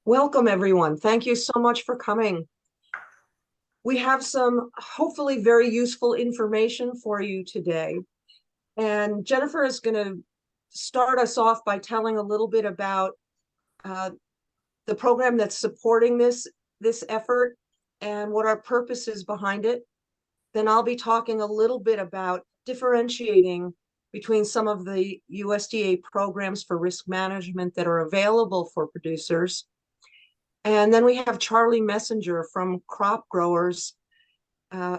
Welcome, everyone. Thank you so much for coming. We have some hopefully very useful information for you today. And Jennifer is going to start us off by telling a little bit about uh, the program that's supporting this effort and what our purpose is behind it. Then I'll be talking a little bit about differentiating between some of the USDA programs for risk management that are available for producers. And then we have Charlie Messenger from Crop Growers, uh,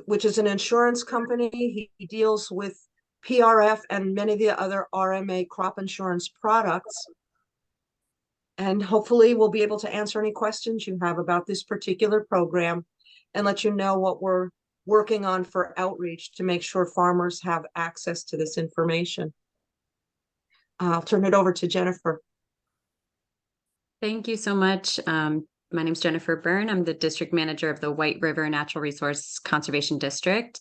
which is an insurance company. He deals with PRF and many of the other RMA crop insurance products. And hopefully we'll be able to answer any questions you have about this particular program and let you know what we're working on for outreach to make sure farmers have access to this information. I'll turn it over to Jennifer. Thank you so much. My name is Jennifer Byrne. I'm the district manager of the White River Natural Resource Conservation District.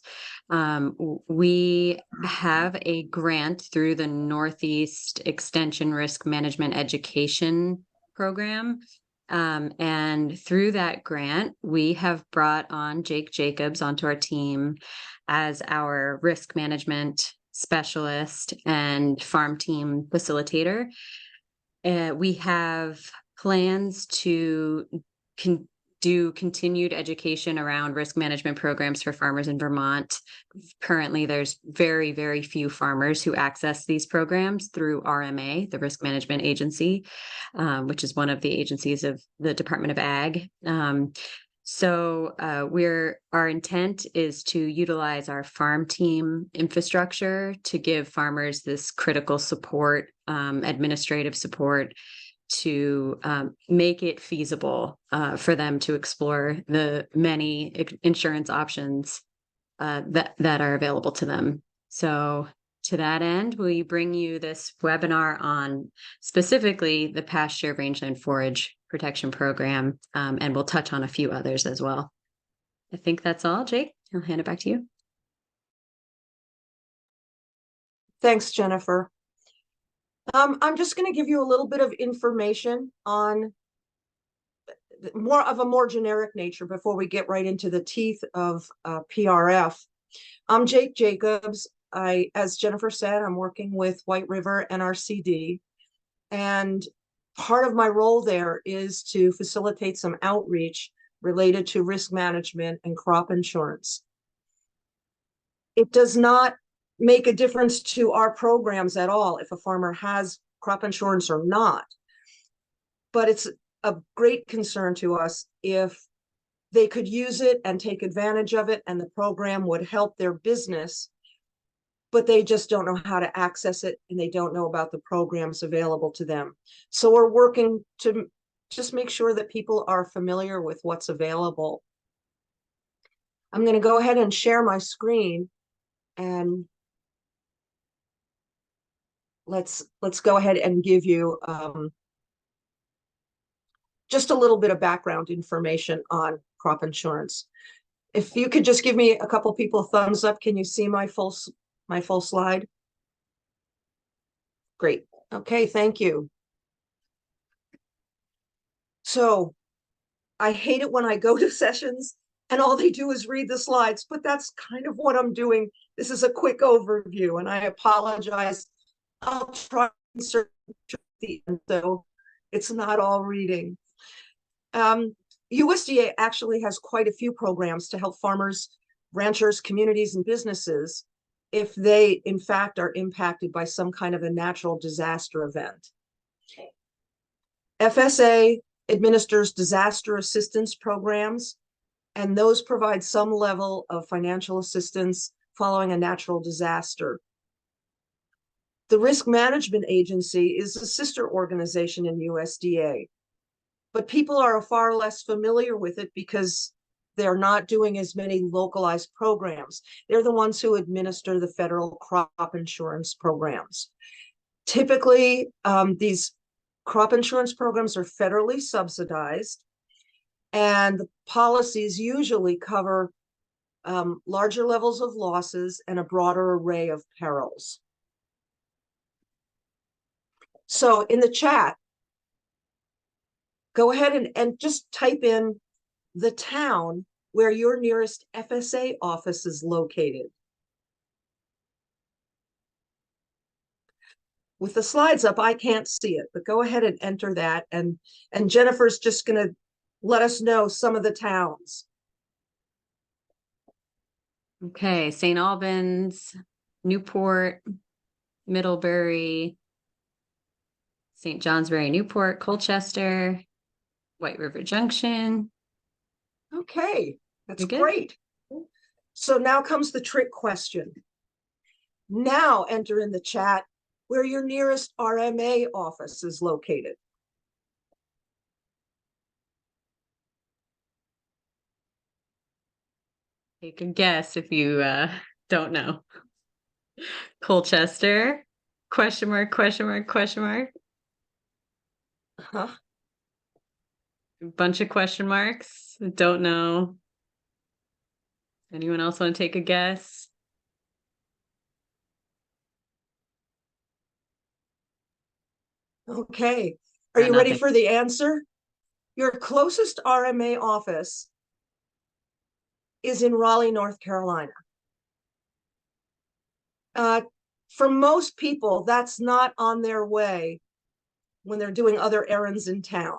We have a grant through the Northeast Extension Risk Management Education Program. And through that grant, we have brought on Jake Jacobs onto our team as our risk management specialist and farm team facilitator. We have plans to do continued education around risk management programs for farmers in Vermont. Currently, there's very, very few farmers who access these programs through RMA, the Risk Management Agency, which is one of the agencies of the Department of Ag. So our intent is to utilize our farm team infrastructure to give farmers this critical support, administrative support, to make it feasible for them to explore the many insurance options that are available to them. So to that end, we bring you this webinar on specifically the Pasture, Rangeland, Forage Protection Program, and we'll touch on a few others as well. I think that's all, Jake. I'll hand it back to you. Thanks, Jennifer. I'm just going to give you a little bit of information on more generic nature before we get right into the teeth of PRF. I'm Jake Jacobs. As Jennifer said, I'm working with White River NRCD, and part of my role there is to facilitate some outreach related to risk management and crop insurance. It does not make a difference to our programs at all if a farmer has crop insurance or not. But it's a great concern to us if they could use it and take advantage of it and the program would help their business, but they just don't know how to access it and they don't know about the programs available to them. So we're working to just make sure that people are familiar with what's available. I'm going to go ahead and share my screen, and let's go ahead and give you just a little bit of background information on crop insurance. If you could just give me a couple people thumbs up, can you see my full slide? Great. Okay, thank you. So I hate it when I go to sessions and all they do is read the slides, but that's kind of what I'm doing. This is a quick overview, and I apologize. I'll try to insert the end, so it's not all reading. USDA actually has quite a few programs to help farmers, ranchers, communities, and businesses if they, in fact, are impacted by some kind of a natural disaster event. FSA administers disaster assistance programs, and those provide some level of financial assistance following a natural disaster. The Risk Management Agency is a sister organization in USDA, but people are far less familiar with it because they're not doing as many localized programs. They're the ones who administer the federal crop insurance programs. Typically, these crop insurance programs are federally subsidized, and the policies usually cover larger levels of losses and a broader array of perils. So in the chat, go ahead and just type in the town where your nearest FSA office is located. With the slides up, I can't see it, but go ahead and enter that. And Jennifer's just going to let us know some of the towns. Okay, St. Albans, Newport, Middlebury, St. Johnsbury, Newport, Colchester, White River Junction. Okay, that's You good? great. So now comes the trick question. Now enter in the chat where your nearest RMA office is located. Take a guess if you don't know. Colchester, question mark, question mark, question mark. Huh? A bunch of question marks. Don't know. Anyone else want to take a guess? Okay. Are you ready for the answer? Your closest RMA office is in Raleigh, North Carolina. For most people, that's not on their way when they're doing other errands in town.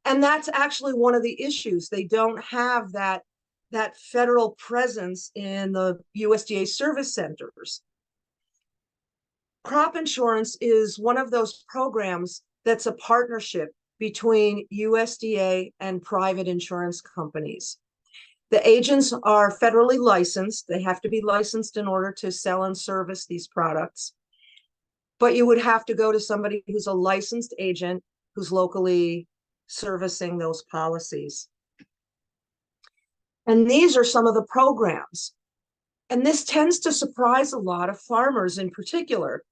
And that's actually one of the issues. They don't have that federal presence in the USDA service centers. Crop insurance is one of those programs that's a partnership between USDA and private insurance companies. The agents are federally licensed. They have to be licensed in order to sell and service these products. But you would have to go to somebody who's a licensed agent who's locally servicing those policies. And these are some of the programs. And this tends to surprise a lot of farmers in particular.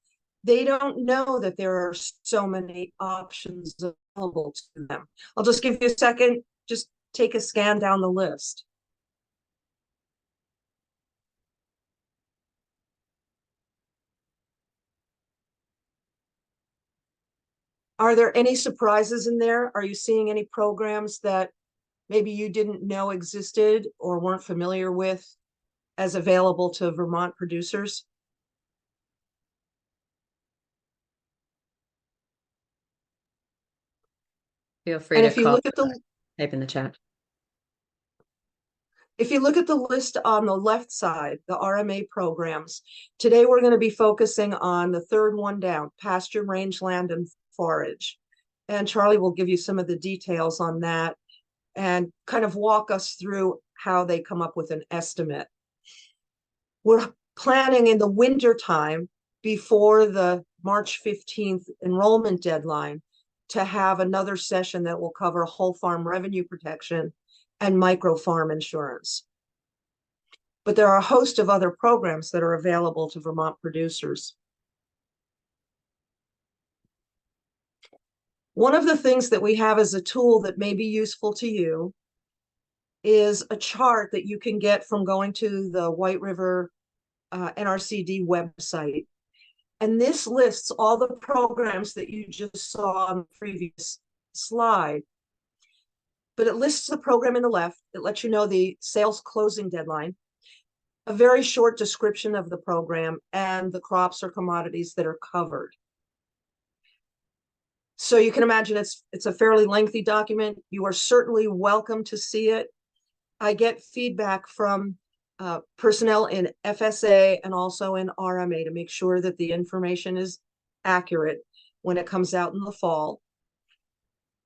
They don't know that there are so many options available to them. I'll just give you a second, just take a scan down the list. Are there any surprises in there? Are you seeing any programs that maybe you didn't know existed or weren't familiar with as available to Vermont producers? Feel free And to if you call, look at the type in the chat. If you look at the list on the left side, the RMA programs, today we're going to be focusing on the third one down, Pasture, Rangeland, and Forage. And Charlie will give you some of the details on that and kind of walk us through how they come up with an estimate. We're planning in the winter time before the March 15th enrollment deadline to have another session that will cover whole farm revenue protection and micro farm insurance. But there are a host of other programs that are available to Vermont producers. One of the things that we have as a tool that may be useful to you is a chart that you can get from going to the White River NRCD website. And this lists all the programs that you just saw on the previous slide. But it lists the program in the left. It lets you know the sales closing deadline, a very short description of the program, and the crops or commodities that are covered. So you can imagine it's a fairly lengthy document. You are certainly welcome to see it. I get feedback from personnel in FSA and also in RMA to make sure that the information is accurate when it comes out in the fall.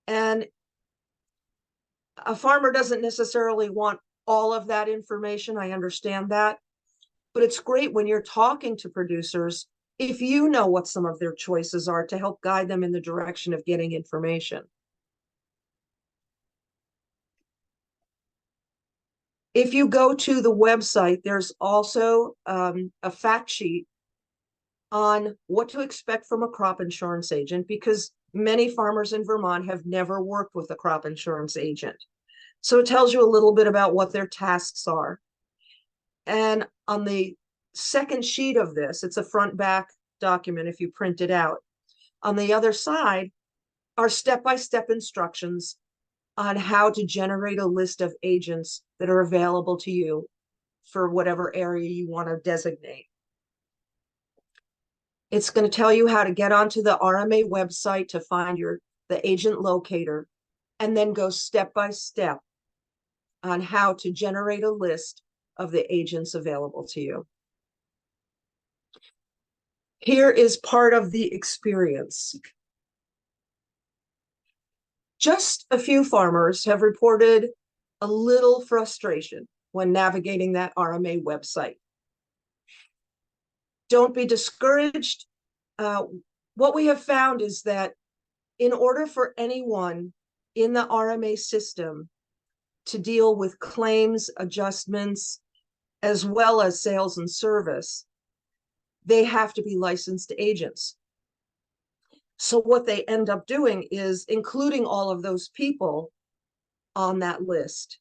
And a farmer doesn't necessarily want all of that information. I understand that. But it's great when you're talking to producers, if you know what some of their choices are, to help guide them in the direction of getting information. If you go to the website, there's also a fact sheet on what to expect from a crop insurance agent, because many farmers in Vermont have never worked with a crop insurance agent. So it tells you a little bit about what their tasks are. And on the second sheet of this, it's a front back document if you print it out. On the other side, are step-by-step instructions on how to generate a list of agents that are available to you for whatever area you want to designate. It's going to tell you how to get onto the RMA website to find the agent locator, and then go step by step on how to generate a list of the agents available to you. Here is part of the experience. Just a few farmers have reported a little frustration when navigating that RMA website. Don't be discouraged. What we have found is that in order for anyone in the RMA system to deal with claims, adjustments, as well as sales and service, they have to be licensed agents. So what they end up doing is including all of those people on that list.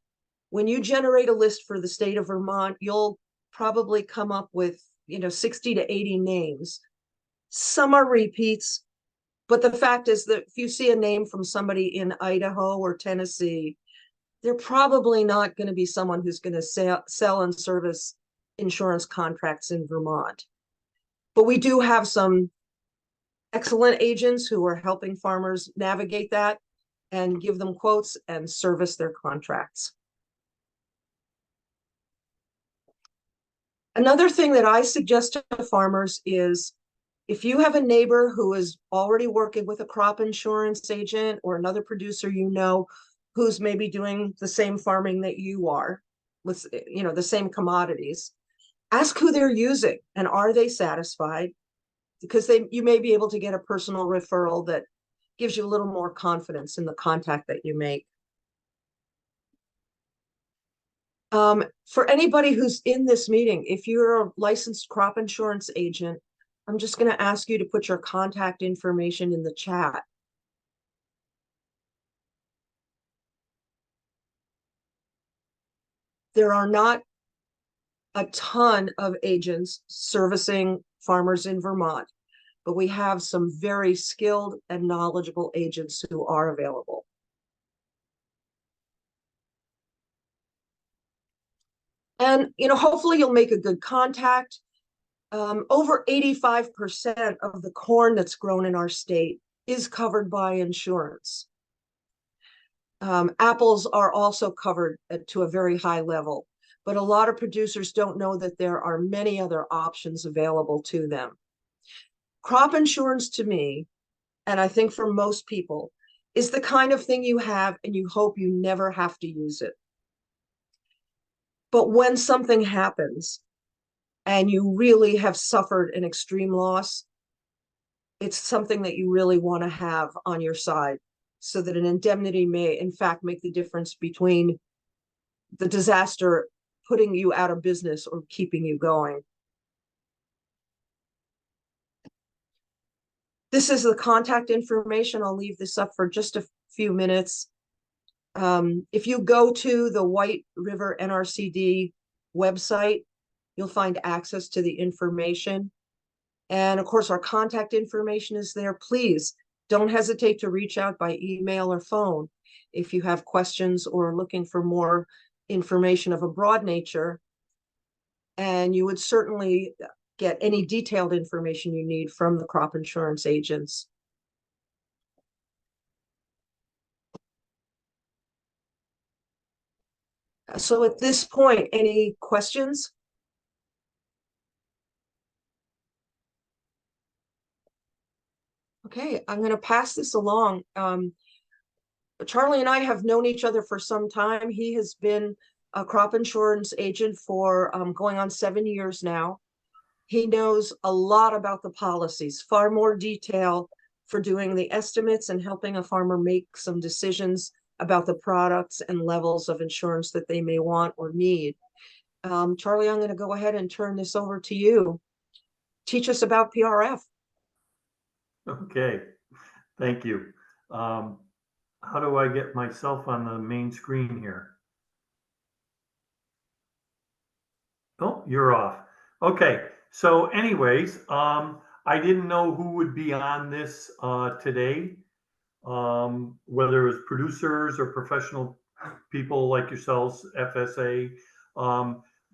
When you generate a list for the state of Vermont, you'll probably come up with 60 to 80 names. Some are repeats, but the fact is that if you see a name from somebody in Idaho or Tennessee, they're probably not going to be someone who's going to sell and service insurance contracts in Vermont. But we do have some excellent agents who are helping farmers navigate that and give them quotes and service their contracts. Another thing that I suggest to farmers is if you have a neighbor who is already working with a crop insurance agent or another producer who's maybe doing the same farming that you are with the same commodities, ask who they're using and are they satisfied, because you may be able to get a personal referral that gives you a little more confidence in the contact that you make. For anybody who's in this meeting, if you're a licensed crop insurance agent, I'm just going to ask you to put your contact information in the chat. There are not a ton of agents servicing farmers in Vermont, but we have some very skilled and knowledgeable agents who are available. And, hopefully you'll make a good contact. Over 85% of the corn that's grown in our state is covered by insurance. Apples are also covered to a very high level, but a lot of producers don't know that there are many other options available to them. Crop insurance, to me, and I think for most people, is the kind of thing you have and you hope you never have to use it. But when something happens and you really have suffered an extreme loss, it's something that you really want to have on your side so that an indemnity may, in fact, make the difference between the disaster putting you out of business or keeping you going. This is the contact information. I'll leave this up for just a few minutes. If you go to the White River NRCD website, you'll find access to the information. And of course, our contact information is there. Please don't hesitate to reach out by email or phone if you have questions or are looking for more information of a broad nature. And you would certainly get any detailed information you need from the crop insurance agents. So at this point, any questions? Okay, I'm going to pass this along. Charlie and I have known each other for some time. He has been a crop insurance agent for going on 7 years now. He knows a lot about the policies, far more detail for doing the estimates and helping a farmer make some decisions about the products and levels of insurance that they may want or need. Charlie, I'm going to go ahead and turn this over to you. Teach us about PRF. Okay, thank you. How do I get myself on the main screen here? Oh, you're off. Okay, so anyways, I didn't know who would be on this today. whether it's producers or professional people like yourselves, FSA.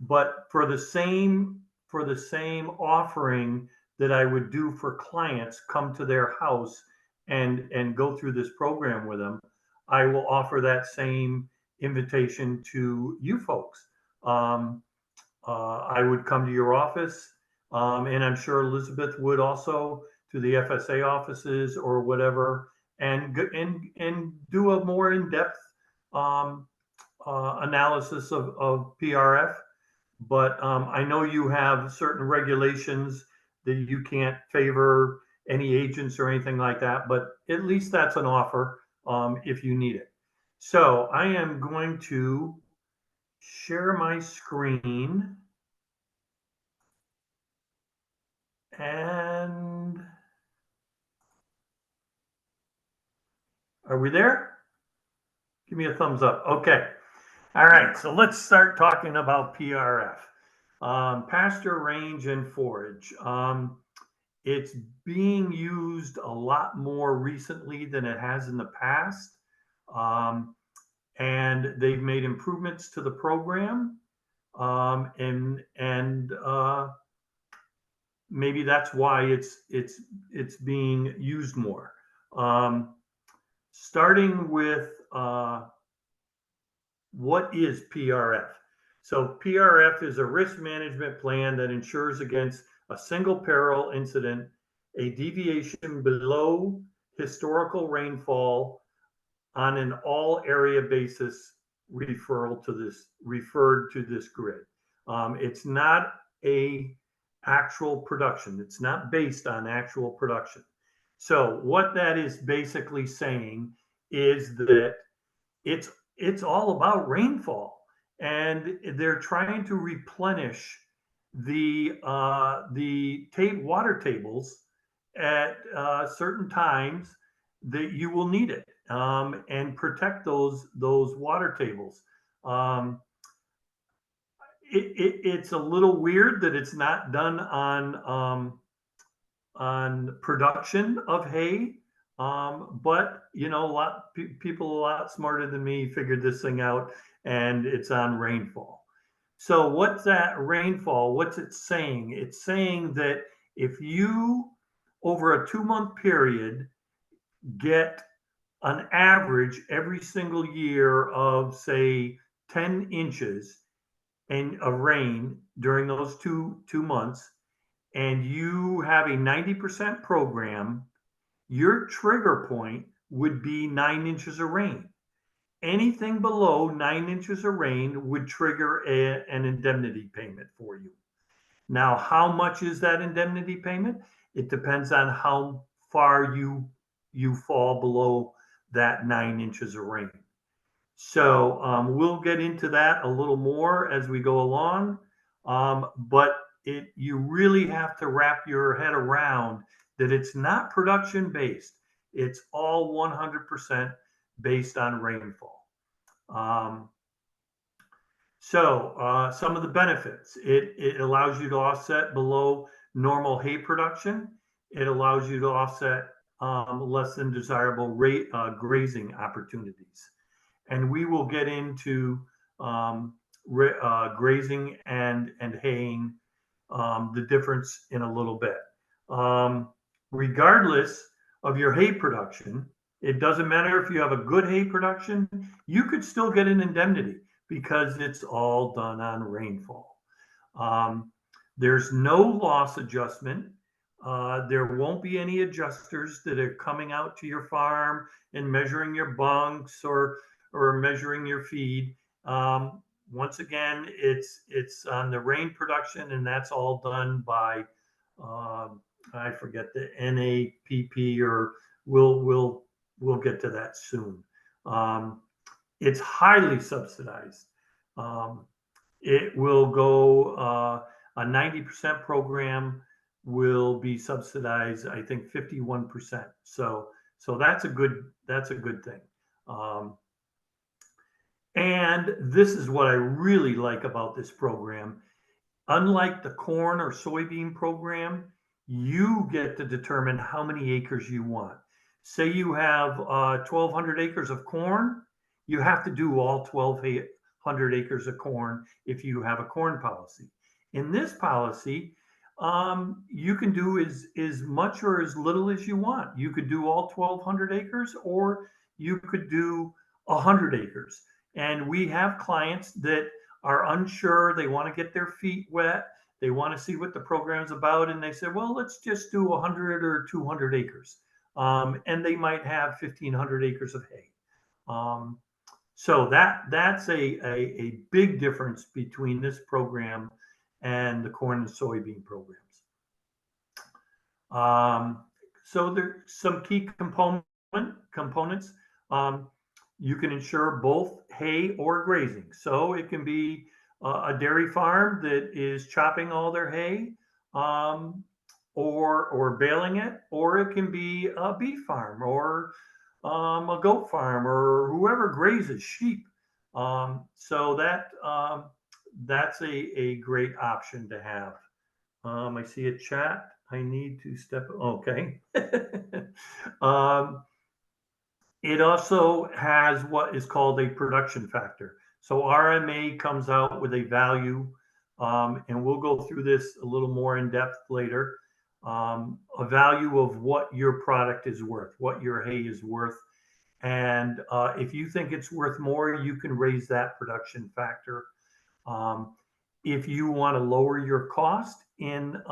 But for the same offering that I would do for clients come to their house and go through this program with them, I will offer that same invitation to you folks. I would come to your office, and I'm sure Elizabeth would also, to the FSA offices or whatever, and do a more in-depth um, analysis of PRF. But I know you have certain regulations that you can't favor any agents or anything like that, but at least that's an offer if you need it. So I am going to share my screen. And are we there? Give me a thumbs up. Okay. All right. So let's start talking about PRF. Pasture, range, and forage. It's being used a lot more recently than it has in the past. And they've made improvements to the program. And maybe that's why it's being used more. Starting with what is PRF? So PRF is a risk management plan that ensures against a single peril incident, a deviation below historical rainfall on an all area basis referred to this grid. It's not a actual production. It's not based on actual production. So what that is basically saying is that it's all about rainfall, and they're trying to replenish the water tables at certain times that you will need it, and protect those water tables. Um, it's a little weird that it's not done on production of hay. But you know, people a lot smarter than me figured this thing out, and it's on rainfall. So what's that rainfall? What's it saying? It's saying that if you, over a 2-month period, get an average every single year of say 10 inches of rain during those two months, and you have a 90% program, your trigger point would be 9 inches of rain. Anything below 9 inches of rain would trigger an indemnity payment for you. Now, how much is that indemnity payment? It depends on how far you fall below that 9 inches of rain. So we'll get into that a little more as we go along. But you really have to wrap your head around that it's not production based. It's all 100% based on rainfall. Some of the benefits, it allows you to offset below normal hay production. It allows you to offset less than desirable grazing opportunities. And we will get into grazing and haying, the difference in a little bit. Regardless of your hay production, it doesn't matter if you have a good hay production, you could still get an indemnity because it's all done on rainfall. There's no loss adjustment. There won't be any adjusters that are coming out to your farm and measuring your bunks or measuring your feed. Once again, it's on the rain production, and that's all done by I forget the NAPP, or we'll get to that soon. It's highly subsidized. It will go a 90% program will be subsidized, I think 51%. So that's a good thing. And this is what I really like about this program. Unlike the corn or soybean program, you get to determine how many acres you want. Say you have 1,200 acres of corn, you have to do all 1,200 acres of corn if you have a corn policy. In this policy, you can do as much or as little as you want. You could do all 1,200 acres, or you could do 100 acres. And we have clients that are unsure. They want to get their feet wet. They want to see what the program's about. And they say, well, let's just do 100 or 200 acres. And they might have 1,500 acres of hay. So that's a big difference between this program and the corn and soybean programs. So there's some key components. You can insure both hay or grazing. So it can be a dairy farm that is chopping all their hay, or baling it, or it can be a beef farm, or a goat farm, or whoever grazes sheep. So that's a great option to have. I see a chat. I need to step. Okay. It also has what is called a production factor. So RMA comes out with a value, and we'll go through this a little more in depth later. A value of what your product is worth, what your hay is worth. And if you think it's worth more, you can raise that production factor. If you want to lower your cost in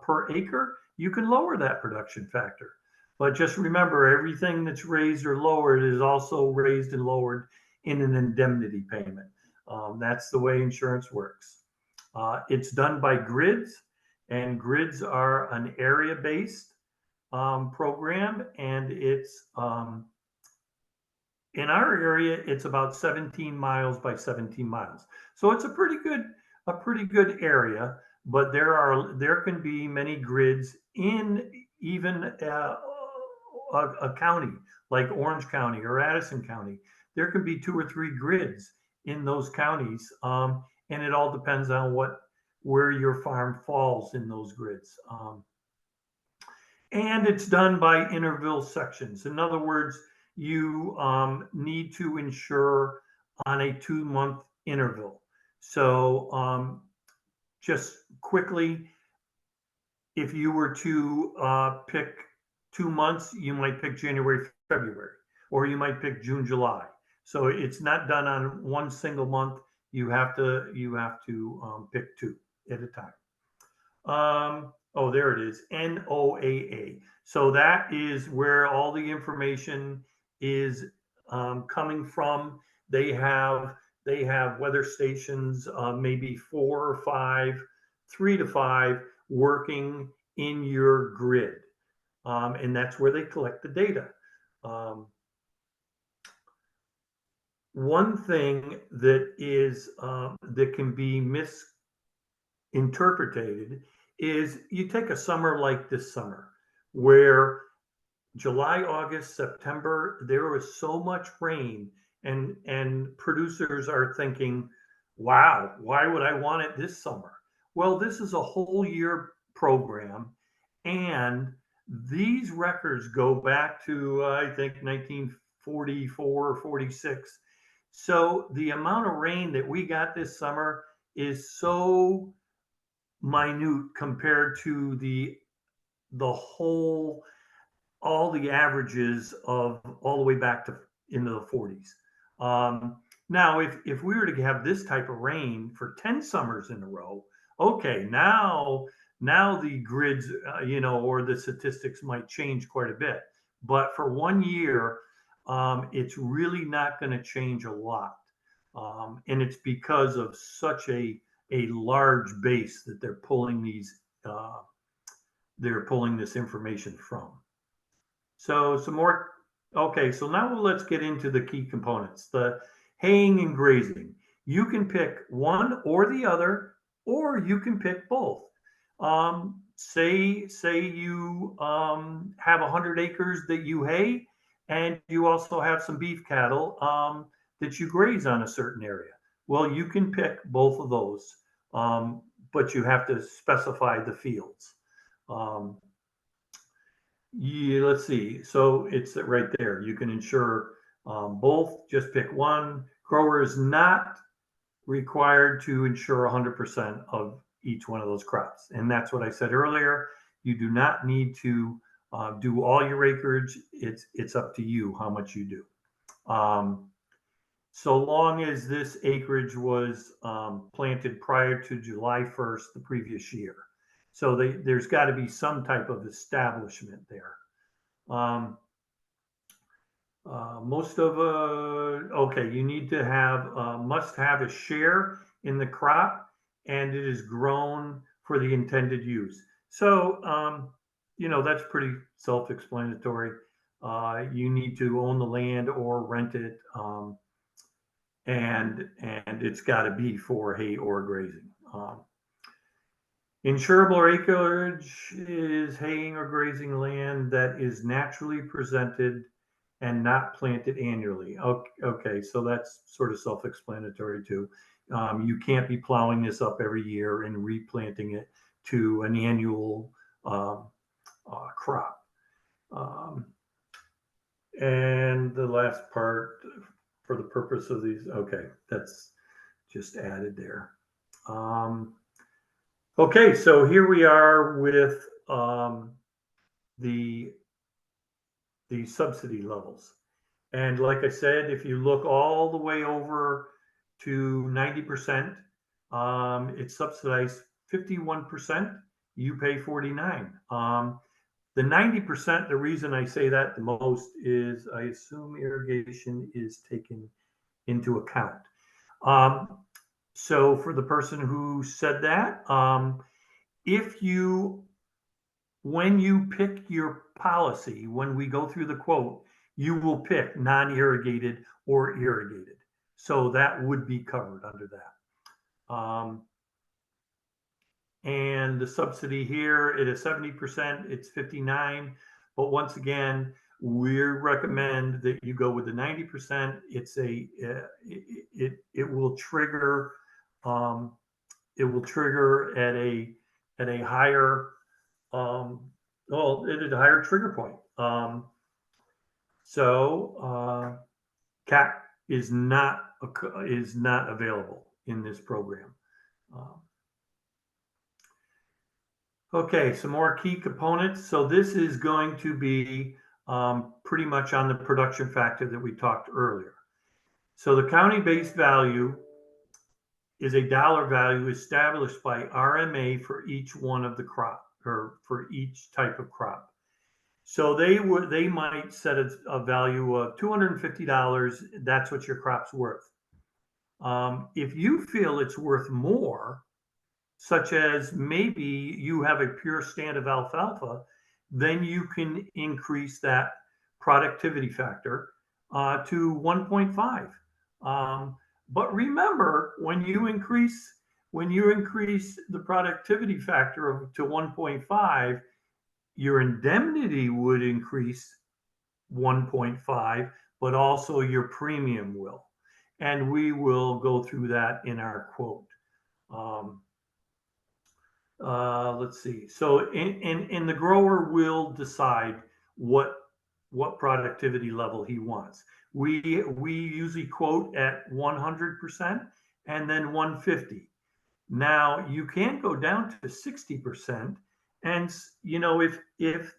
per acre, you can lower that production factor. But just remember, everything that's raised or lowered is also raised and lowered in an indemnity payment. That's the way insurance works. It's done by grids, and grids are an area-based program, and it's in our area, it's about 17 miles by 17 miles. So it's a pretty good area, but there can be many grids in even a county like Orange County or Addison County. There can be 2 or 3 grids in those counties, and it all depends on where your farm falls in those grids. And it's done by interval sections. In other words, you need to insure on a 2-month interval. So just quickly, if you were to pick 2 months, you might pick January, February, or you might pick June, July. So it's not done on one single month. You have to pick 2 at a time. Oh, there it is, NOAA. So that is where all the information is coming from. They have weather stations, maybe 4 or 5, 3 to 5, working in your grid, and that's where they collect the data. One thing that is that can be misinterpreted is you take a summer like this summer, where July, August, September, there was so much rain, and producers are thinking, wow, why would I want it this summer? Well, this is a whole year program, and these records go back to, I think, 1944 or 46. So the amount of rain that we got this summer is so minute compared to all the averages of all the way back to into the 40s. Now, if we were to have this type of rain for 10 summers in a row, okay, now the grids, or the statistics might change quite a bit. But for 1 year, it's really not going to change a lot, and it's because of such a large base that they're pulling this information from. So some more. Okay, so now let's get into the key components, the haying and grazing. You can pick one or the other, or you can pick both. Say you have 100 acres that you hay, and you also have some beef cattle that you graze on a certain area. Well, you can pick both of those, but you have to specify the fields. Yeah, let's see. So it's right there. You can insure both. Just pick one. Grower is not required to insure 100% of each one of those crops. And that's what I said earlier. You do not need to do all your acreage. It's up to you how much you do. So long as this acreage was planted prior to July 1st, the previous year. So there's got to be some type of establishment there. Okay, you need to have, must have a share in the crop and it is grown for the intended use. So, that's pretty self-explanatory. You need to own the land or rent it, and it's got to be for hay or grazing. Insurable acreage is haying or grazing land that is naturally presented and not planted annually. Okay, so that's sort of self-explanatory too. You can't be plowing this up every year and replanting it to an annual crop. And the last part, for the purpose of these, okay, that's just added there. Okay, so here we are with the subsidy levels. And like I said, if you look all the way over to 90%, it's subsidized 51%, you pay 49. The 90%, the reason I say that the most is I assume irrigation is taken into account. So for the person who said that, when you pick your policy, when we go through the quote, you will pick non-irrigated or irrigated. So that would be covered under that. And the subsidy here, it is 70%, it's 59. But once again, we recommend that you go with the 90%. It will trigger at a higher it is a higher trigger point. So CAP is not available in this program. Okay, some more key components. So this is going to be pretty much on the production factor that we talked earlier. So the county-based value is a dollar value established by RMA for each one of the crop, or for each type of crop. So they might set a value of $250. That's what your crop's worth. If you feel it's worth more, such as maybe you have a pure stand of alfalfa, then you can increase that productivity factor to 1.5. But remember, when you increase the productivity factor to 1.5, your indemnity would increase 1.5, but also your premium will. And we will go through that in our quote. Let's see. So in the grower will decide what productivity level he wants. We usually quote at 100% and then 150. Now you can go down to 60%, and if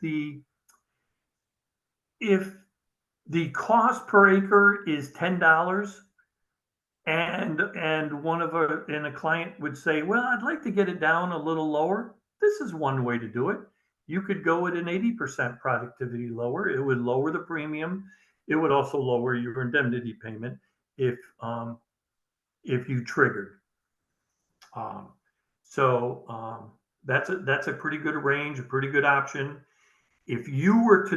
the cost per acre is $10, and a client would say, well, I'd like to get it down a little lower, this is one way to do it. You could go at an 80% productivity lower. It would lower the premium. It would also lower your indemnity payment if you triggered. That's a pretty good range, a pretty good option. If you were to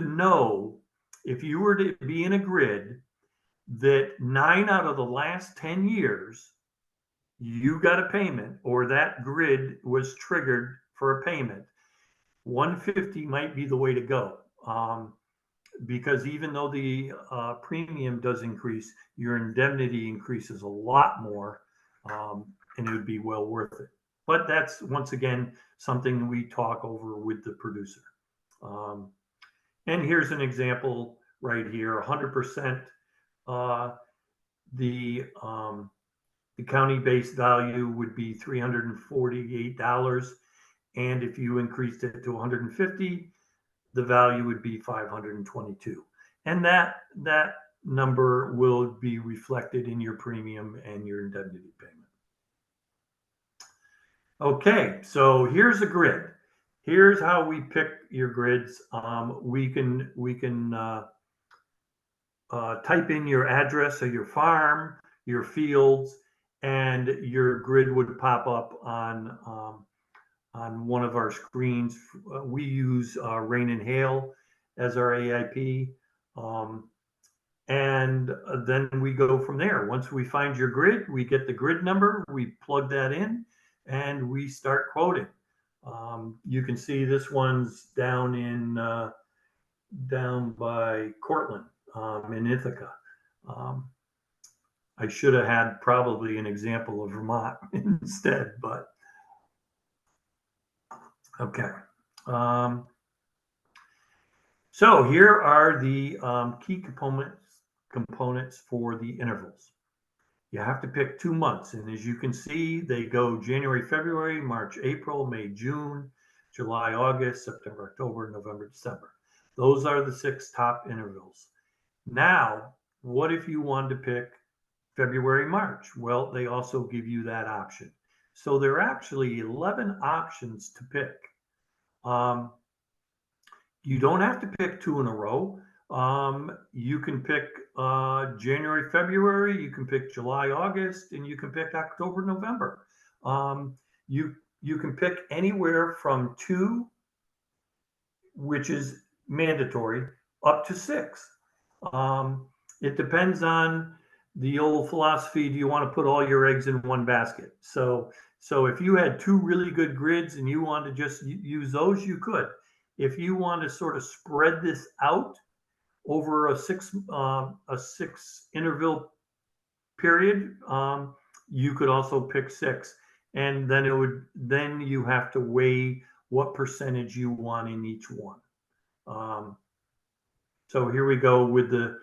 be in a grid that 9 out of the last 10 years, you got a payment, or that grid was triggered for a payment, 150 might be the way to go. Because even though the premium does increase, your indemnity increases a lot more, and it would be well worth it. But that's, once again, something we talk over with the producer. And here's an example right here, 100%. The county-based value would be $348, and if you increased it to 150, the value would be 522, and that number will be reflected in your premium and your indemnity payment. Okay, so here's a grid. Here's how we pick your grids. We can type in your address of your farm, your fields, and your grid would pop up on one of our screens. We use rain and hail as our AIP. And then we go from there. Once we find your grid, we get the grid number, we plug that in, and we start quoting. You can see this one's down by Cortland, in Ithaca. I should have had probably an example of Vermont instead, but okay. So here are the key components for the intervals. You have to pick 2 months, and as you can see, they go January, February, March, April, May, June, July, August, September, October, November, December. Those are the 6 top intervals. Now, what if you wanted to pick February, March? Well, they also give you that option. So there are actually 11 options to pick. You don't have to pick 2 in a row. You can pick January, February, you can pick July, August, and you can pick October, November. You can pick anywhere from 2, which is mandatory, up to 6. It depends on the old philosophy. Do you want to put all your eggs in one basket? So if you had 2 really good grids and you want to just use those, you could. If you want to sort of spread this out over a 6 interval period, you could also pick 6, and then you have to weigh what percentage you want in each one. So here we go with the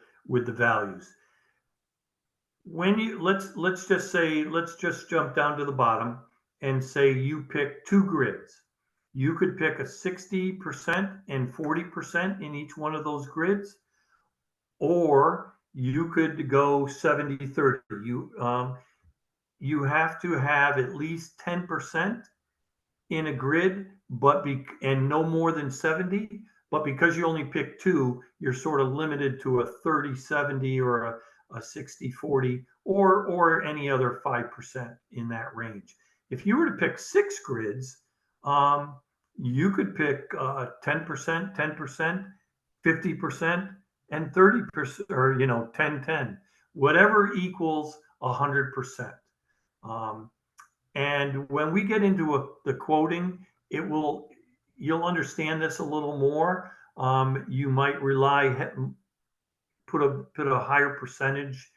values. When you let's just jump down to the bottom and say you pick 2 grids. You could pick a 60% and 40% in each one of those grids, or you could go 70-30. You have to have at least 10% in a grid, and no more than 70. But because you only pick 2, you're sort of limited to a 30-70 or a 60-40 or any other 5% in that range. If you were to pick 6 grids, you could pick 10%, 10%, 50%, and 30%, or 10-10, whatever equals 100%. And when we get into the quoting, you'll understand this a little more. You might put a higher percentage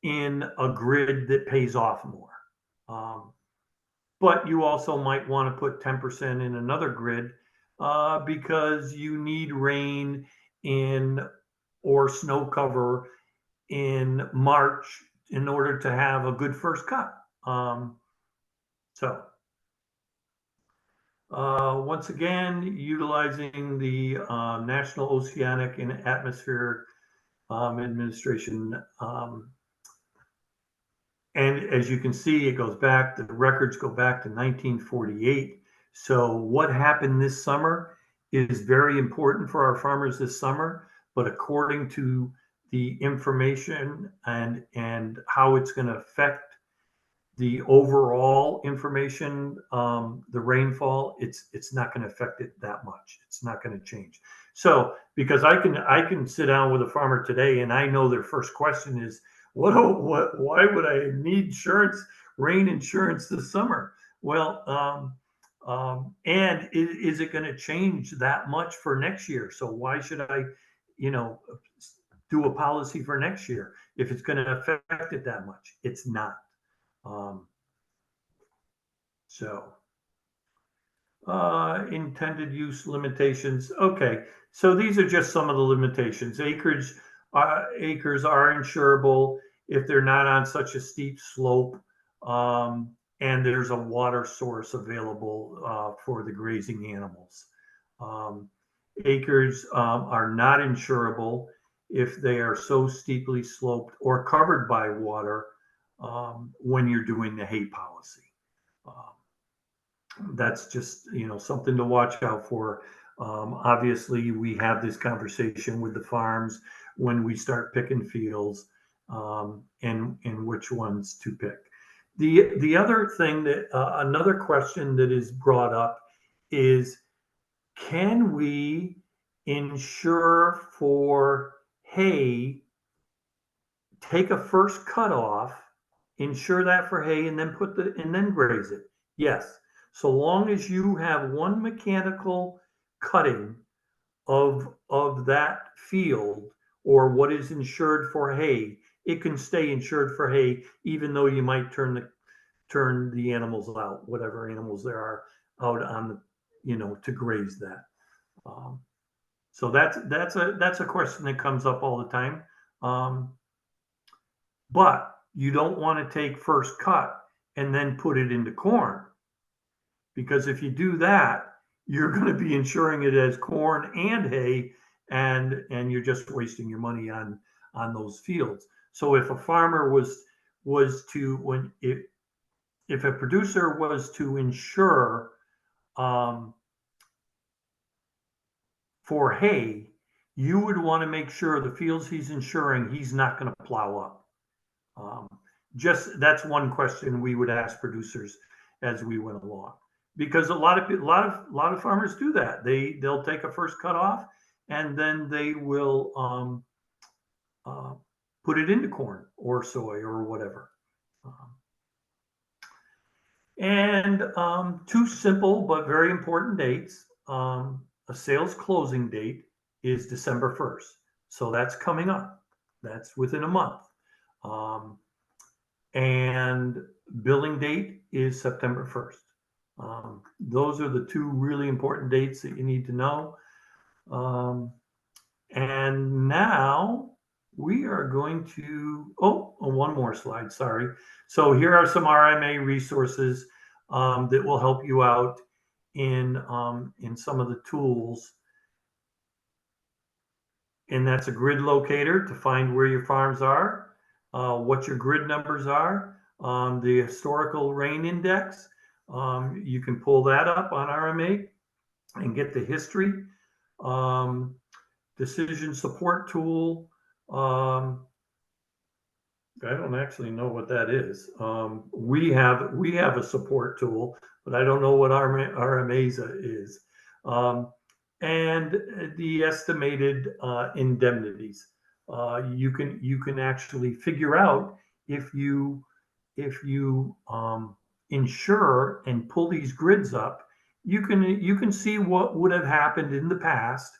in a grid that pays off more. But you also might want to put 10% in another grid because you need rain or snow cover in March in order to have a good first cut. Once again, utilizing the National Oceanic and Atmospheric Administration. And as you can see, the records go back to 1948. So what happened this summer is very important for our farmers this summer, but according to the information and how it's going to affect the overall information, the rainfall, it's not going to affect it that much. It's not going to change. So because I can sit down with a farmer today and I know their first question is, why would I need rain insurance this summer? Well, and is it going to change that much for next year? So why should I, do a policy for next year if it's going to affect it that much? It's not. Intended use limitations. Okay, so these are just some of the limitations. Acres are insurable if they're not on such a steep slope, and there's a water source available for the grazing animals. Um, Acres are not insurable if they are so steeply sloped or covered by water when you're doing the hay policy. That's just, something to watch out for. Obviously, we have this conversation with the farms when we start picking fields, and which ones to pick. The other thing that another question that is brought up is, can we insure for hay, take a first cutoff, insure that for hay, and then graze it? Yes, so long as you have one mechanical cutting of that field or what is insured for hay, it can stay insured for hay, even though you might turn the animals out, whatever animals there are out on the, to graze that. So that's a question that comes up all the time. But you don't want to take first cut and then put it into corn, because if you do that, you're going to be insuring it as corn and hay, and you're just wasting your money on those fields. So if a farmer was to, if a producer was to insure for hay, you would want to make sure the fields he's insuring, he's not going to plow up. Just that's one question we would ask producers as we went along, because a lot of farmers do that. They'll take a first cut off and then they will put it into corn or soy or whatever. And two simple but very important dates. A sales closing date is December 1st. So that's coming up. That's within a month. And billing date is September 1st. Those are the two really important dates that you need to know. And now we are going to, one more slide, sorry. So here are some RMA resources that will help you out in some of the tools. And that's a grid locator to find where your farms are, what your grid numbers are, the historical rain index. You can pull that up on RMA and get the history. Decision support tool. I don't actually know what that is. We have a support tool, but I don't know what RMA's is. And the estimated indemnities. You can actually figure out if you insure and pull these grids up, you can see what would have happened in the past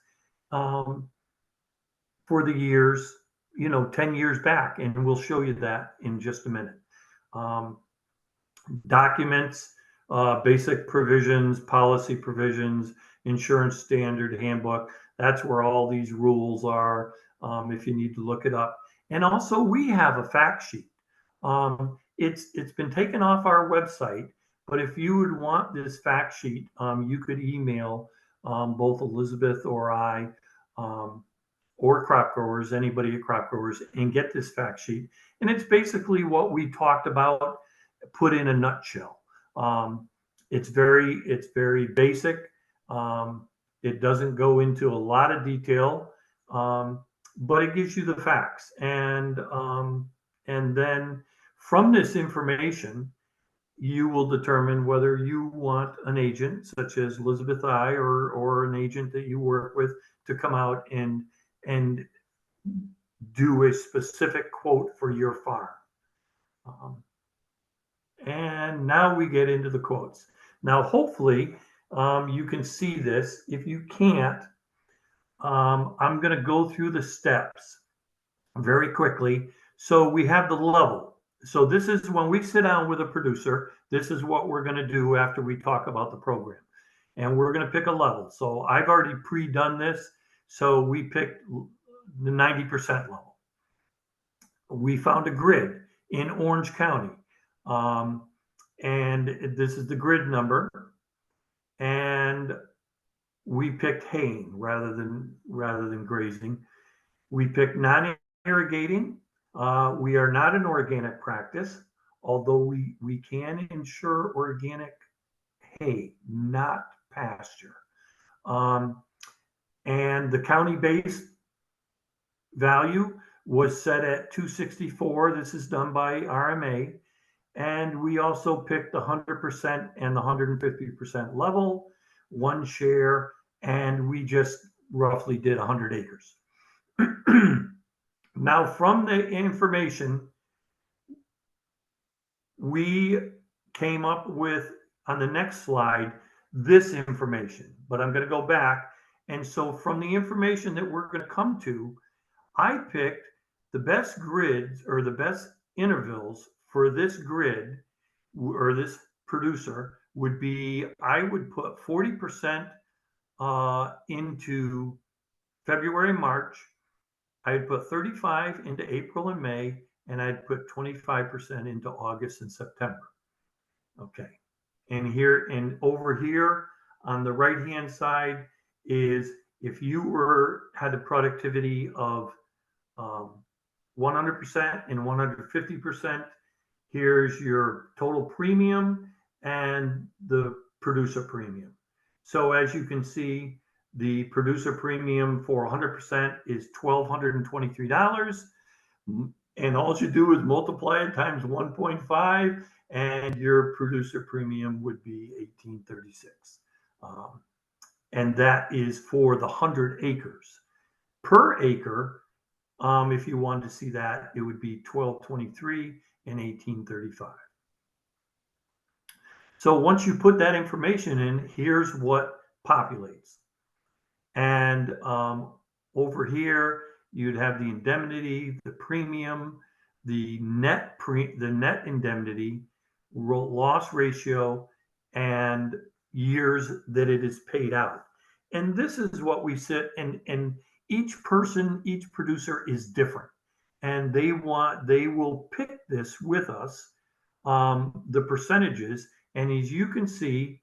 for the years, 10 years back, and we'll show you that in just a minute. Documents, basic provisions, policy provisions, insurance standard handbook. That's where all these rules are, if you need to look it up. And also we have a fact sheet. It's been taken off our website, but if you would want this fact sheet, you could email both Elizabeth or I, or crop growers, anybody at crop growers, and get this fact sheet. And it's basically what we talked about, put in a nutshell. It's very basic. It doesn't go into a lot of detail, but it gives you the facts. And then from this information, you will determine whether you want an agent such as Elizabeth I or an agent that you work with to come out and do a specific quote for your farm. And now we get into the quotes. Now, hopefully, you can see this. If you can't, I'm going to go through the steps very quickly. So we have the level. So this is when we sit down with a producer, this is what we're going to do after we talk about the program. and we're going to pick a level. So I've already pre-done this. So we picked the 90% level. We found a grid in Orange County. And this is the grid number. And we picked haying rather than grazing. We picked non-irrigating. We are not an organic practice, although we can insure organic hay, not pasture. And the county-based value was set at 264. This is done by RMA. And we also picked the 100% and the 150% level, one share, and we just roughly did 100 acres. Now, from the information, we came up with, on the next slide, this information, but I'm going to go back. And so from the information that we're going to come to, I picked the best grids or the best intervals for this grid or this producer would be, I would put 40% into February, March. I'd put 35 into April and May, and I'd put 25% into August and September. Okay. And here and over here on the right-hand side is if you had a productivity of 100% and 150%, here's your total premium and the producer premium. So as you can see, the producer premium for 100% is $1,223. And all you do is multiply it times 1.5, and your producer premium would be $1,836. And that is for the 100 acres. Per acre, if you wanted to see that, it would be $1,223 and $1,835. So once you put that information in, here's what populates. And over here, you'd have the indemnity, the premium, the net indemnity, loss ratio, and years that it is paid out. And this is what we sit and each producer is different, and they will pick this with us, the percentages. And as you can see,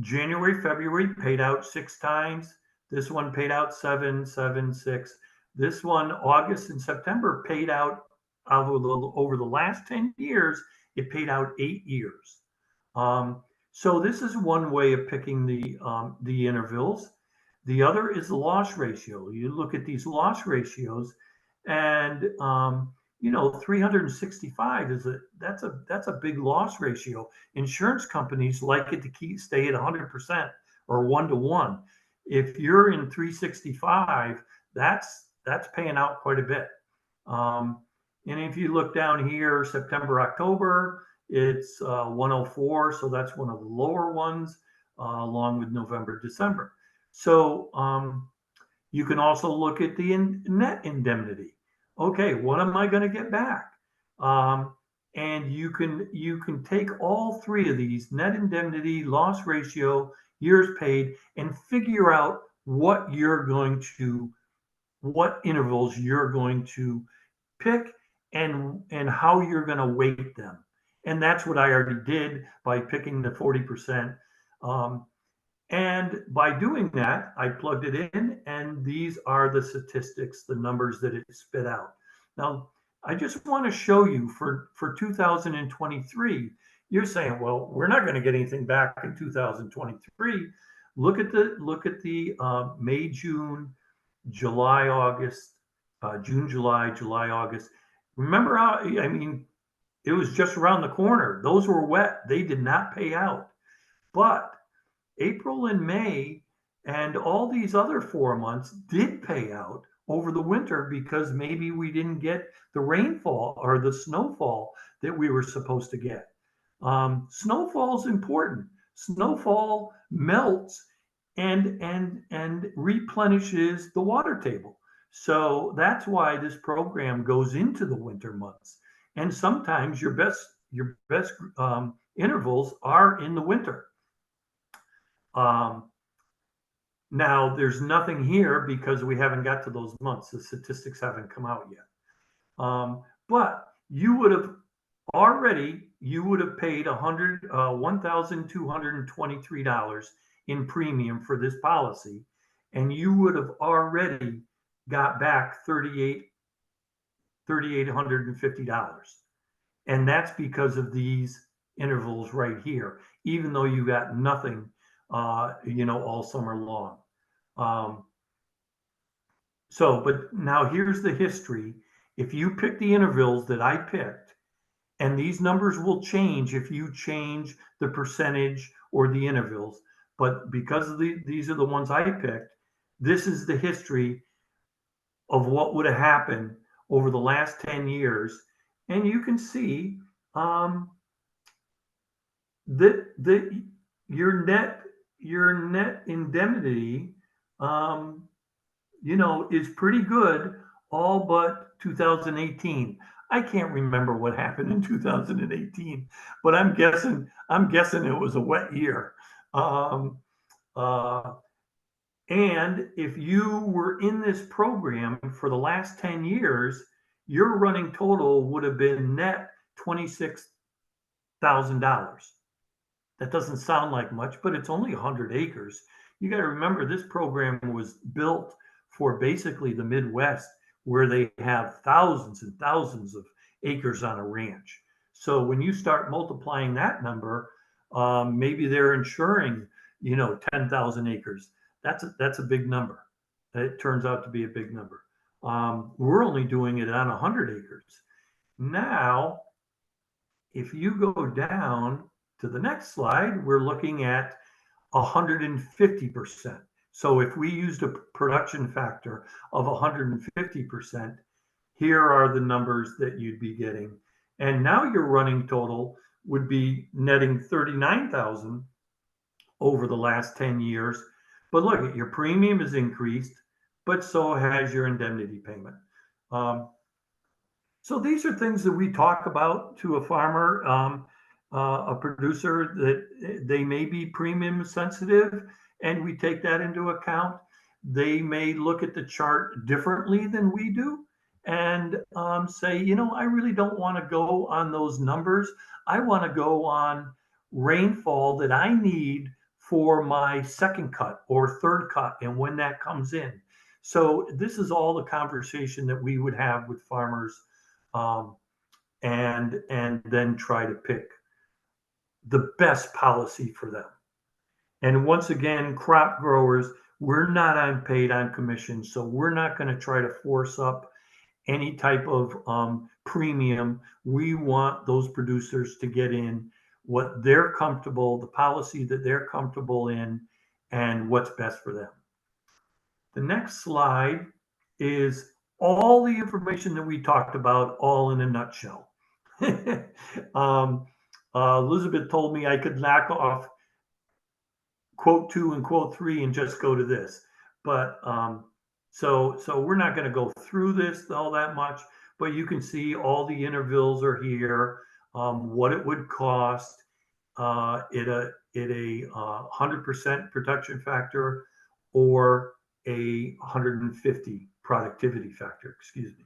January, February paid out 6 times. This one paid out 7, 7, 6. This one, August and September, paid out over the last 10 years. It paid out 8 years. So this is one way of picking the intervals. The other is the loss ratio. You look at these loss ratios, and 365 that's a big loss ratio. Insurance companies like it to stay at 100% or 1-to-1. If you're in 365, that's paying out quite a bit. And if you look down here, September, October, it's 104, so that's one of the lower ones, along with November, December. So you can also look at the net indemnity. Okay, what am I going to get back? And you can take all 3 of these, net indemnity, loss ratio, years paid, and figure out what intervals you're going to pick and how you're going to weight them. And that's what I already did by picking the 40%. And by doing that, I plugged it in, and these are the statistics, the numbers that it spit out. Now, I just want to show you for 2023, you're saying, well, we're not going to get anything back in 2023. Look at the May, June, July, August, June, July, August. Remember how, it was just around the corner. Those were wet. They did not pay out. But April and May and all these other 4 months did pay out over the winter because maybe we didn't get the rainfall or the snowfall that we were supposed to get. Snowfall is important. Snowfall melts and replenishes the water table. So that's why this program goes into the winter months. And sometimes your best intervals are in the winter. Now there's nothing here because we haven't got to those months. The statistics haven't come out yet. But you would have paid $1,223 in premium for this policy, and you would have already got back $3,850. And that's because of these intervals right here, even though you got nothing, all summer long. But now here's the history. If you pick the intervals that I picked, and these numbers will change if you change the percentage or the intervals, but because these are the ones I picked, this is the history of what would have happened over the last 10 years. And you can see that your net indemnity, is pretty good, all but 2018. I can't remember what happened in 2018, but I'm guessing it was a wet year. And if you were in this program for the last 10 years, your running total would have been net $26,000. That doesn't sound like much, but it's only 100 acres. You got to remember, this program was built for basically the Midwest, where they have thousands and thousands of acres on a ranch. So when you start multiplying that number, maybe they're insuring, 10,000 acres. That's a big number. It turns out to be a big number. We're only doing it on 100 acres. Now, if you go down to the next slide, we're looking at 150%. So if we used a production factor of 150%, here are the numbers that you'd be getting. And now your running total would be netting 39,000 over the last 10 years. But look, your premium has increased, but so has your indemnity payment. So these are things that we talk about to a farmer, a producer, that they may be premium sensitive, and we take that into account. They may look at the chart differently than we do and say, I really don't want to go on those numbers. I want to go on rainfall that I need for my second cut or third cut and when that comes in. So this is all the conversation that we would have with farmers, and then try to pick the best policy for them. And once again, crop growers, we're not paid on commission, so we're not going to try to force up any type of premium. We want those producers to get in what they're comfortable, the policy that they're comfortable in, and what's best for them. The next slide is all the information that we talked about, all in a nutshell. Elizabeth told me I could knock off quote 2 and quote 3 and just go to this, but so we're not going to go through this all that much, but you can see all the intervals are here, what it would cost at a 100% production factor or a 150 productivity factor, excuse me.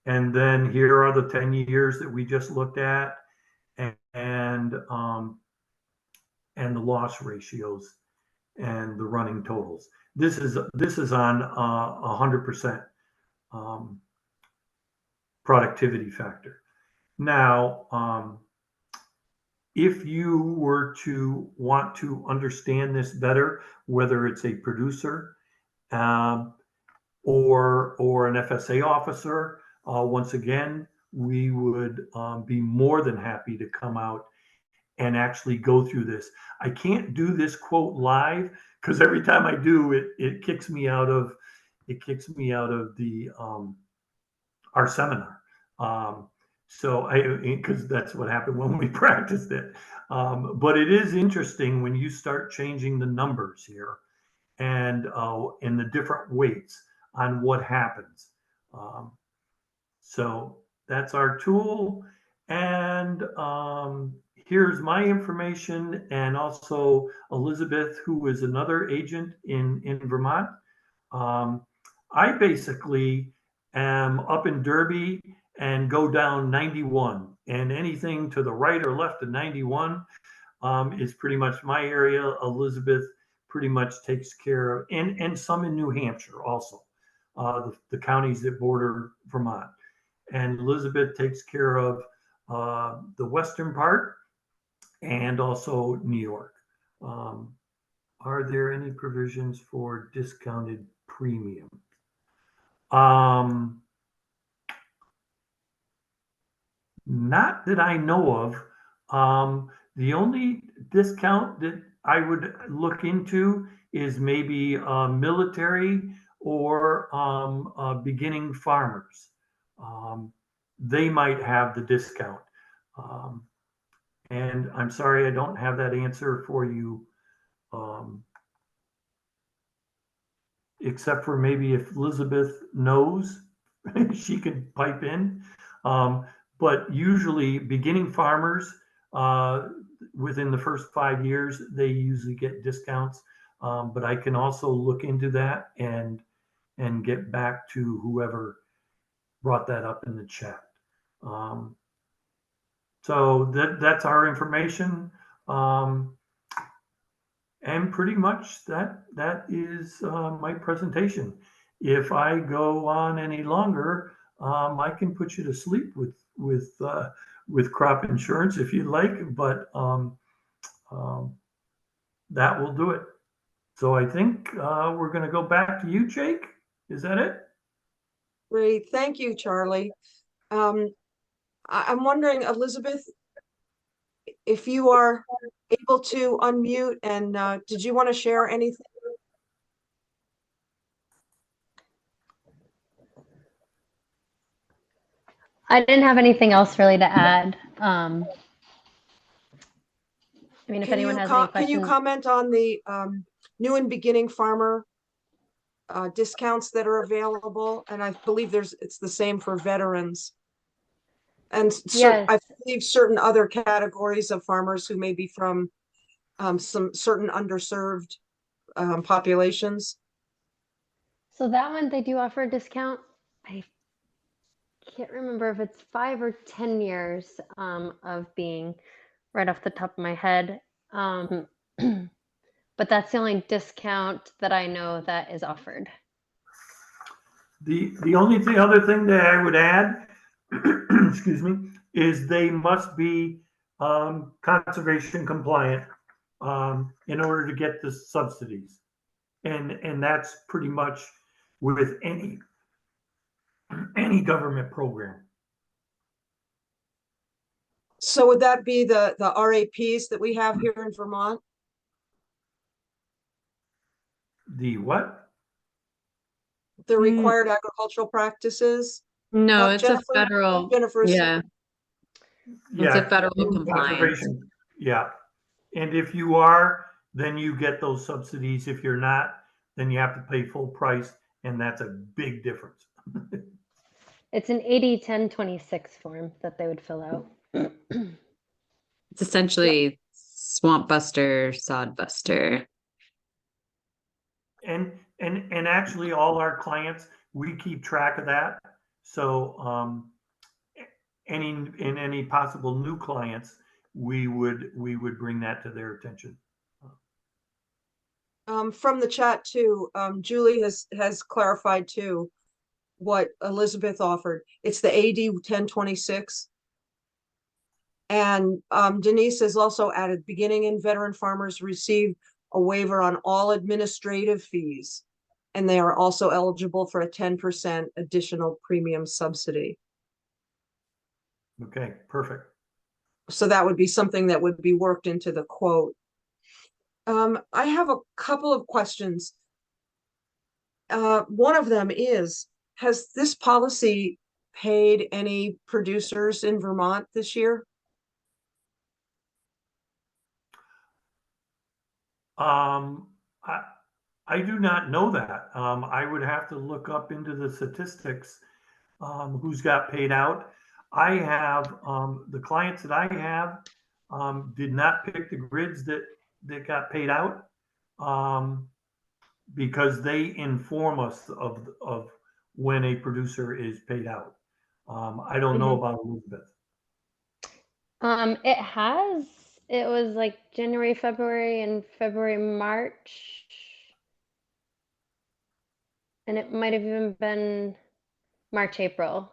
And then here are the 10 years that we just looked at, and the loss ratios and the running totals. This is on 100% productivity factor. Now, if you were to want to understand this better, whether it's a producer or an FSA officer, once again, we would be more than happy to come out and actually go through this. I can't do this quote live because every time I do, it kicks me out of the our seminar. So because that's what happened when we practiced it. But it is interesting when you start changing the numbers here and the different weights on what happens. So that's our tool. And here's my information, and also Elizabeth, who is another agent in Vermont. I basically am up in Derby and go down 91, and anything to the right or left of 91 is pretty much my area. Elizabeth pretty much takes care of, and some in New Hampshire also, the counties that border Vermont. And Elizabeth takes care of the western part and also New York. Are there any provisions for discounted premium? Not that I know of. The only discount that I would look into is maybe military or beginning farmers. They might have the discount. And I'm sorry, I don't have that answer for you, except for maybe if Elizabeth knows, she could pipe in. But usually beginning farmers, within the first 5 years, they usually get discounts. But I can also look into that and get back to whoever brought that up in the chat. So that's our information. And pretty much that is my presentation. If I go on any longer, I can put you to sleep with crop insurance if you like, but that will do it. So I think we're going to go back to you, Jake. Is that it? Great, thank you, Charlie. I'm wondering, Elizabeth, if you are able to unmute, and did you want to share anything? I didn't have anything else really to add. I mean, if anyone has any Can you questions. comment on the new and beginning farmer discounts that are available? And I believe it's the same for veterans. And Yes. I believe certain other categories of farmers who may be from some certain underserved populations. So that one, they do offer a discount. I can't remember if it's 5 or 10 years of being right off the top of my head. But that's the only discount that I know that is offered. The only other thing that I would add, excuse me, is they must be conservation compliant in order to get the subsidies, and that's pretty much with any government program. So would that be the RAPs that we have here in Vermont? The what? The required agricultural practices? No, it's Jennifer? a federal, Jennifer's yeah, it's a federal compliance. Conservation, yeah. And if you are, then you get those subsidies. If you're not, then you have to pay full price, and that's a big difference. It's an 80-10-26 form that they would fill out. It's essentially swamp buster, sod buster. And actually, all our clients, we keep track of that. So any possible new clients, we would bring that to their attention. From the chat too, Julie has clarified too what Elizabeth offered. It's the AD 1026. And Denise has also added, beginning and veteran farmers receive a waiver on all administrative fees, and they are also eligible for a 10% additional premium subsidy. Okay, perfect. So that would be something that would be worked into the quote. I have a couple of questions. One of them is, has this policy paid any producers in Vermont this year? I do not know that. I would have to look up into the statistics, who's got paid out. I have the clients that I have did not pick the grids that got paid out, because they inform us of when a producer is paid out. I don't know about Elizabeth. It was like January, February, and February, March. And it might have even been March, April.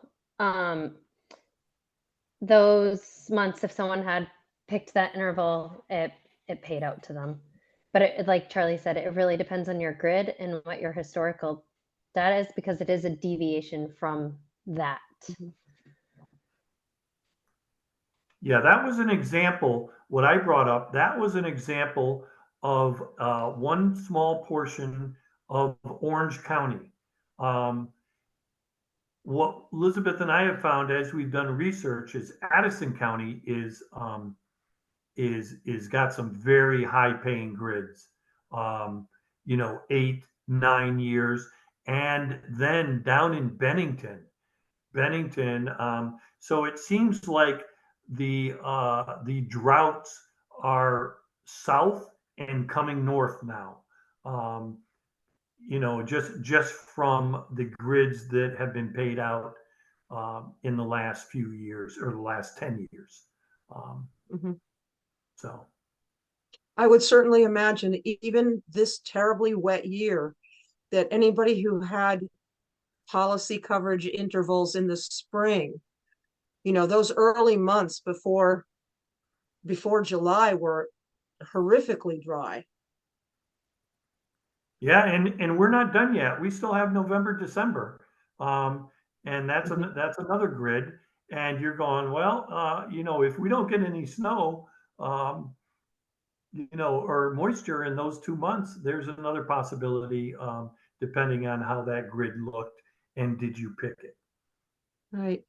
Those months, if someone had picked that interval, it paid out to them. But like Charlie said, it really depends on your grid and what your historical data is, because it is a deviation from that. Yeah, that was an example. What I brought up, that was an example of one small portion of Orange County. What Elizabeth and I have found as we've done research is Addison County is got some very high paying grids, 8, 9 years, and then down in Bennington. So it seems like the droughts are south and coming north now. Just from the grids that have been paid out in the last few years or the last 10 years. So I would certainly imagine, even this terribly wet year, that anybody who had policy coverage intervals in the spring, those early months before July were horrifically dry. yeah, and we're not done yet. We still have November, December, and that's another grid. And you're going, well, if we don't get any snow, or moisture in those 2 months, there's another possibility, depending on how that grid looked and did you pick it. Right.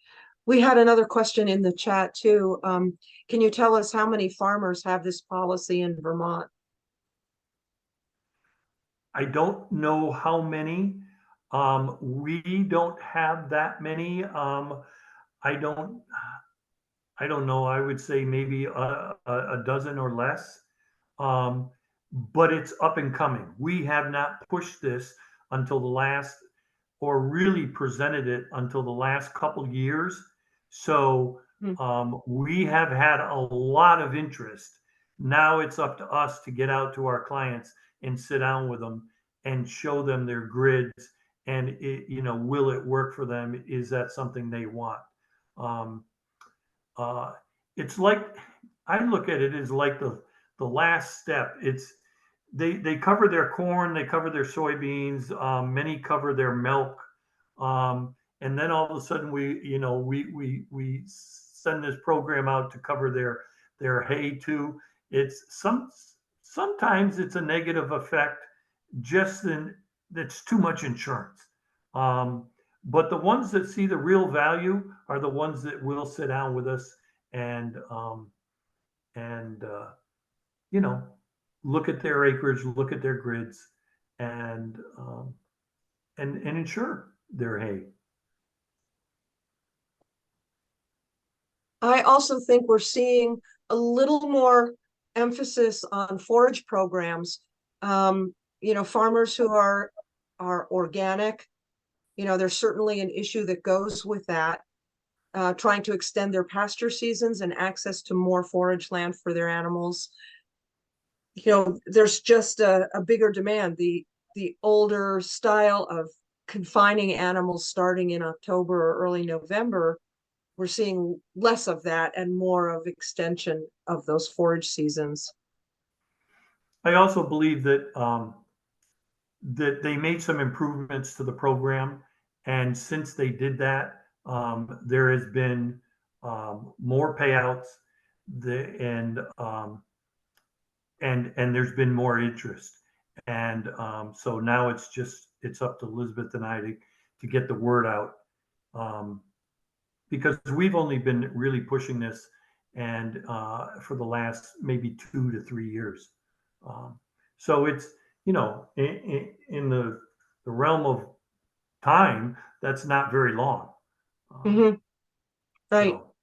We had another question in the chat too. Can you tell us how many farmers have this policy in Vermont? I don't know how many. We don't have that many. I don't know. I would say maybe a dozen or less. But it's up and coming. We have not pushed this until the last, or really presented it until the last couple years. So we have had a lot of interest. Now it's up to us to get out to our clients and sit down with them and show them their grids, and will it work for them? Is that something they want? It's like, I look at it as like the last step. It's they cover their corn, they cover their soybeans, many cover their milk, and then all of a sudden we send this program out to cover their hay too. It's sometimes it's a negative effect, just that's too much insurance. But the ones that see the real value are the ones that will sit down with us and look at their acreage, look at their grids, and insure their hay. I also think we're seeing a little more emphasis on forage programs. Farmers who are organic, there's certainly an issue that goes with that. Trying to extend their pasture seasons and access to more forage land for their animals. There's just a bigger demand. The older style of confining animals starting in October or early November, we're seeing less of that and more of extension of those forage seasons. I also believe that that they made some improvements to the program, and since they did that, there has been more payouts, and there's been more interest, and so now it's up to Elizabeth and I to get the word out, because we've only been really pushing this and for the last maybe 2 to 3 years. So it's in the realm of time, that's not very long. Right. So.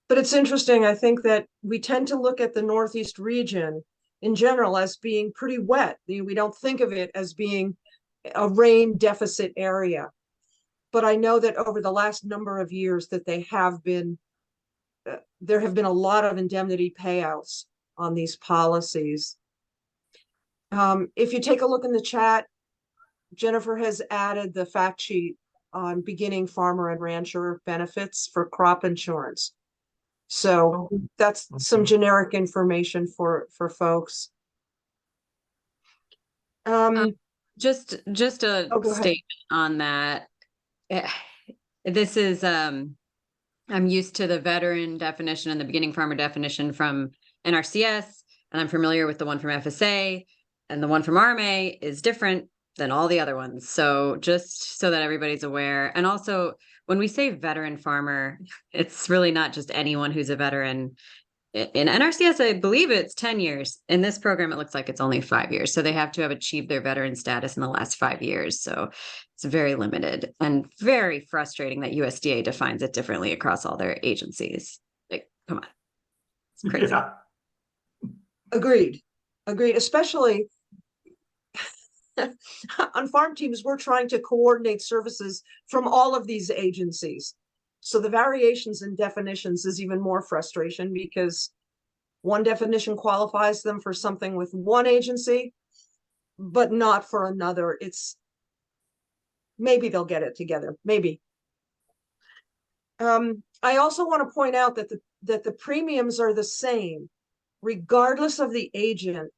But it's interesting. I think that we tend to look at the Northeast region in general as being pretty wet. We don't think of it as being a rain deficit area. But I know that over the last number of years that there have been a lot of indemnity payouts on these policies. If you take a look in the chat, Jennifer has added the fact sheet on beginning farmer and rancher benefits for crop insurance. So that's some generic information for folks. Just a Oh, go ahead. statement on that. This is I'm used to the veteran definition and the beginning farmer definition from NRCS, and I'm familiar with the one from FSA, and the one from RMA is different than all the other ones. So just so that everybody's aware. And also, when we say veteran farmer, it's really not just anyone who's a veteran. In NRCS, I believe it's 10 years. In this program, it looks like it's only 5 years. So they have to have achieved their veteran status in the last 5 years. So it's very limited and very frustrating that USDA defines it differently across all their agencies. Like, come on. It's crazy. Yeah. Agreed. Especially on farm teams, we're trying to coordinate services from all of these agencies. So the variations in definitions is even more frustration because one definition qualifies them for something with one agency, but not for another. It's maybe they'll get it together, maybe. I also want to point out that the premiums are the same, regardless of the agent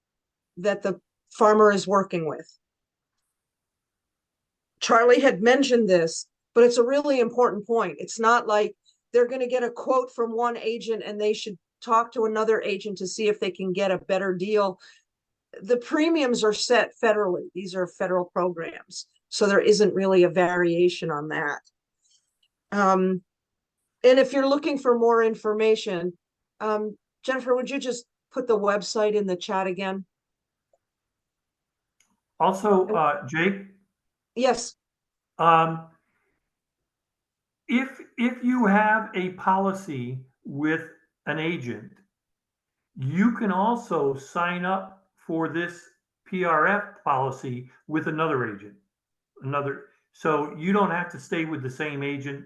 that the farmer is working with. Charlie had mentioned this, but it's a really important point. It's not like they're going to get a quote from one agent and they should talk to another agent to see if they can get a better deal. The premiums are set federally. These are federal programs. So there isn't really a variation on that. And if you're looking for more information, Jennifer, would you just put the website in the chat again? Also, Jake, Yes. if you have a policy with an agent, you can also sign up for this PRF policy with another agent. So you don't have to stay with the same agent.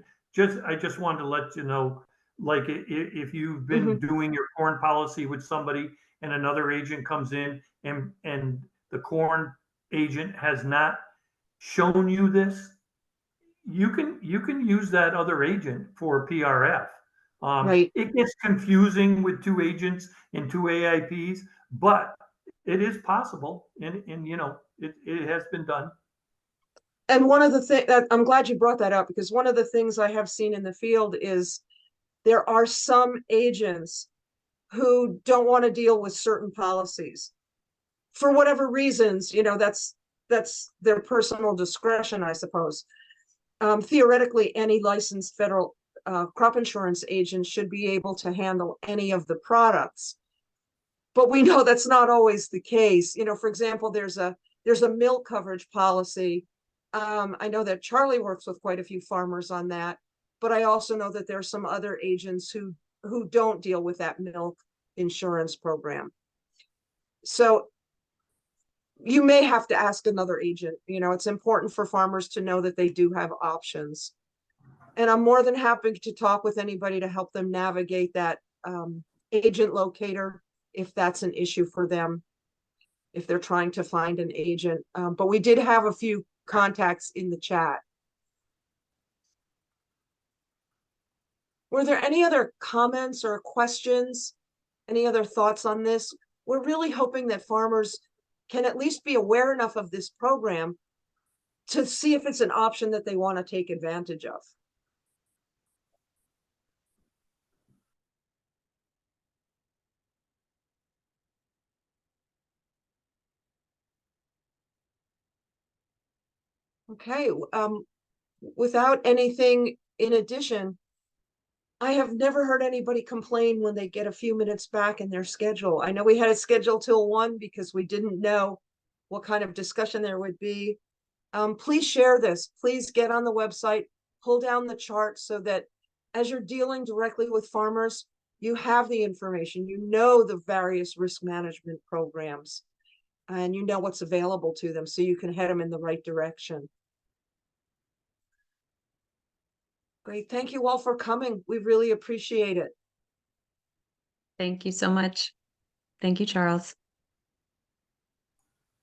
I just wanted to let you know, like if you've been doing your corn policy with somebody and another agent comes in and the corn agent has not shown you this, you can use that other agent for PRF. Right. It gets confusing with two agents and two AIPs, but it is possible, and it has been done. And one of the things that I'm glad you brought that up, because one of the things I have seen in the field is there are some agents who don't want to deal with certain policies for whatever reasons. That's their personal discretion, I suppose. Theoretically, any licensed federal crop insurance agent should be able to handle any of the products, but we know that's not always the case. For example, there's a milk coverage policy. I know that Charlie works with quite a few farmers on that, but I also know that there's some other agents who don't deal with that milk insurance program. So you may have to ask another agent. It's important for farmers to know that they do have options. And I'm more than happy to talk with anybody to help them navigate that agent locator if that's an issue for them, if they're trying to find an agent. But we did have a few contacts in the chat. Were there any other comments or questions? Any other thoughts on this? We're really hoping that farmers can at least be aware enough of this program to see if it's an option that they want to take advantage of. Okay, without anything in addition, I have never heard anybody complain when they get a few minutes back in their schedule. I know we had it scheduled till 1 because we didn't know what kind of discussion there would be. Please share this. Please get on the website, pull down the chart so that as you're dealing directly with farmers, you have the information, you know the various risk management programs, and you know what's available to them, so you can head them in the right direction. Great. Thank you all for coming. We really appreciate it. Thank you so much. Thank you, Charles.